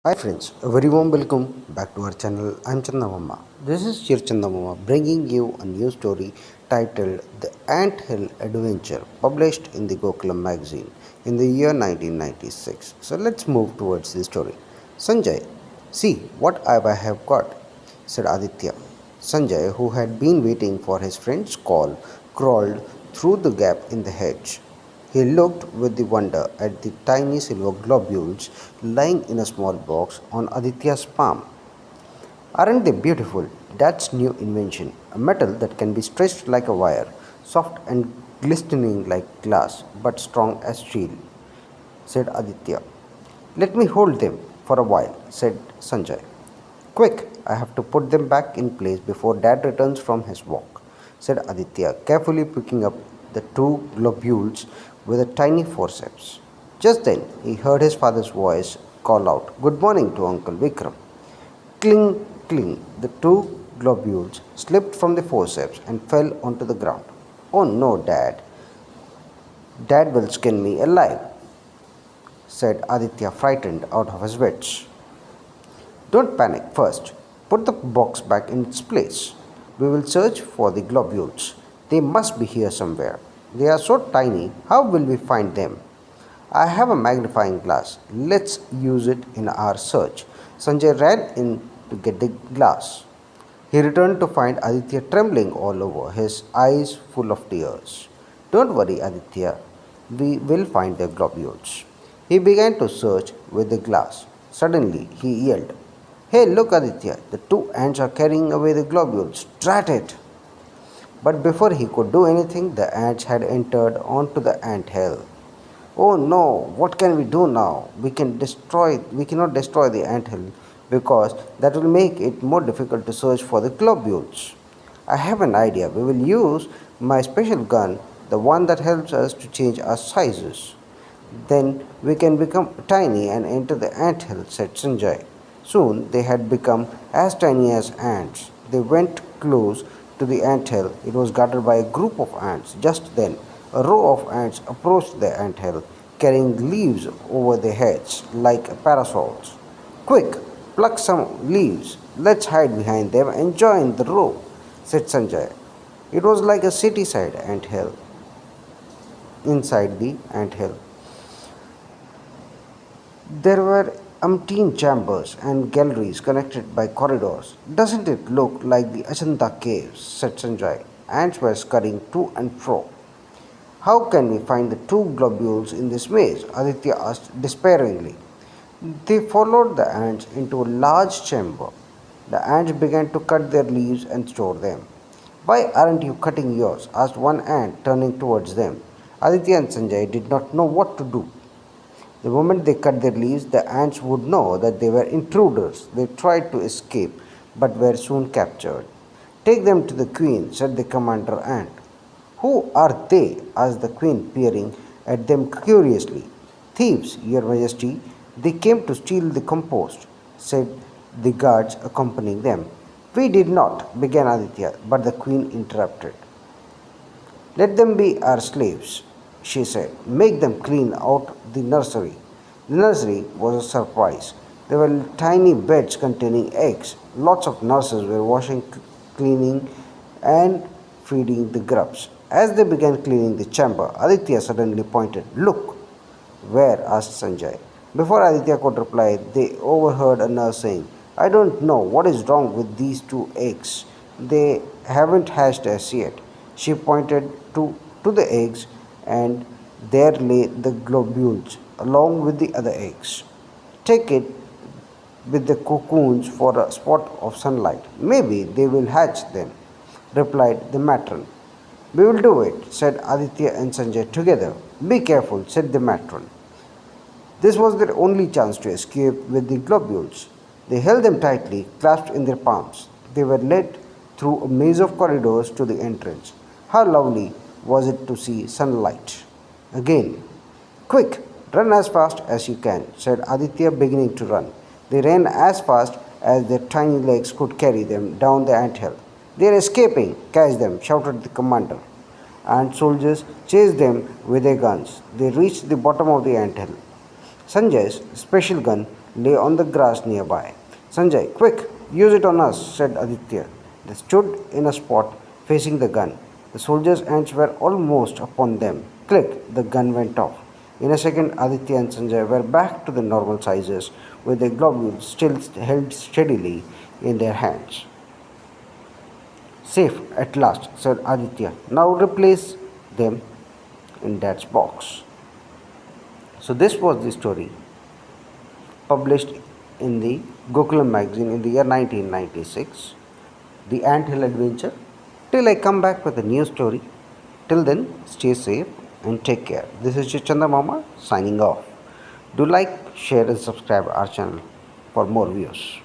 Hi friends, a very warm welcome back to our channel. I'm Chandamama. This is Shir Chandamama bringing you a new story titled The Ant Hill Adventure, published in the Gokulam magazine in the year 1996. So let's move towards the story. Sanjay, see what I have got, said Aditya. Sanjay, who had been waiting for his friend's call, crawled through the gap in the hedge. He looked with wonder at the tiny silver globules lying in a small box on Aditya's palm. Aren't they beautiful? Dad's new invention, a metal that can be stretched like a wire, soft and glistening like glass, but strong as steel, said Aditya. Let me hold them for a while, said Sanjay. Quick, I have to put them back in place before Dad returns from his walk, said Aditya, carefully picking up the two globules with a tiny forceps. Just then, he heard his father's voice call out, Good morning to Uncle Vikram. Cling, cling, the two globules slipped from the forceps and fell onto the ground. Oh no, Dad. Dad will skin me alive, said Aditya, frightened out of his wits. Don't panic first. Put the box back in its place. We will search for the globules. They must be here somewhere. They are so tiny, how will we find them? I have a magnifying glass. Let's use it in our search. Sanjay ran in to get the glass. He returned to find Aditya trembling all over, his eyes full of tears. Don't worry, Aditya. We will find the globules. He began to search with the glass. Suddenly, he yelled, Hey, look, Aditya, the two ants are carrying away the globules. Drat it! But before he could do anything, the ants had entered onto the ant hill. Oh no, what can we do now? We cannot destroy the ant hill because that will make it more difficult to search for the globules. I have an idea. We will use my special gun, the one that helps us to change our sizes. Then we can become tiny and enter the ant hill, said Sanjay. Soon they had become as tiny as ants. They went close to the ant hill. It was guarded by a group of ants. Just then, a row of ants approached the ant hill, carrying leaves over their heads like parasols. Quick, pluck some leaves. Let's hide behind them and join the row, said Sanjay. It was like a city side ant hill inside the ant hill. There were umpteen chambers and galleries connected by corridors. Doesn't it look like the Ajanta caves? Said Sanjay. Ants were scurrying to and fro. How can we find the two globules in this maze? Aditya asked despairingly. They followed the ants into a large chamber. The ants began to cut their leaves and store them. Why aren't you cutting yours? Asked one ant, turning towards them. Aditya and Sanjay did not know what to do. The moment they cut their leaves, the ants would know that they were intruders. They tried to escape, but were soon captured. Take them to the queen, said the commander ant. Who are they? Asked the queen, peering at them curiously. Thieves, your majesty. They came to steal the compost, said the guards accompanying them. We did not, began Aditya, but the queen interrupted. Let them be our slaves, she said. Make them clean out the nursery. The nursery was a surprise. There were tiny beds containing eggs. Lots of nurses were washing, cleaning, and feeding the grubs. As they began cleaning the chamber, Aditya suddenly pointed. Look! Where? Asked Sanjay. Before Aditya could reply, they overheard a nurse saying, I don't know what is wrong with these two eggs. They haven't hatched as yet. She pointed to the eggs, and there lay the globules along with the other eggs. Take it with the cocoons for a spot of sunlight. Maybe they will hatch then, replied the matron. We will do it, said Aditya and Sanjay together. Be careful, said the matron. This was their only chance to escape with the globules. They held them tightly, clasped in their palms. They were led through a maze of corridors to the entrance. How lovely was it to see sunlight again! Quick, run as fast as you can, said Aditya, beginning to run. They ran as fast as their tiny legs could carry them down the anthill. They are escaping! Catch them, shouted the commander. And soldiers chased them with their guns. They reached the bottom of the anthill. Sanjay's special gun lay on the grass nearby. Sanjay, quick, use it on us, said Aditya. They stood in a spot facing the gun. The soldiers' ants were almost upon them. Click, the gun went off. In a second, Aditya and Sanjay were back to the normal sizes with their globules still held steadily in their hands. Safe at last, said Aditya. Now replace them in Dad's box. So, this was the story published in the Gokulam magazine in the year 1996, The Ant Hill Adventure. Till I come back with a new story. Till then, stay safe and take care. This is Chichanda Mama signing off. Do like, share, and subscribe our channel for more views.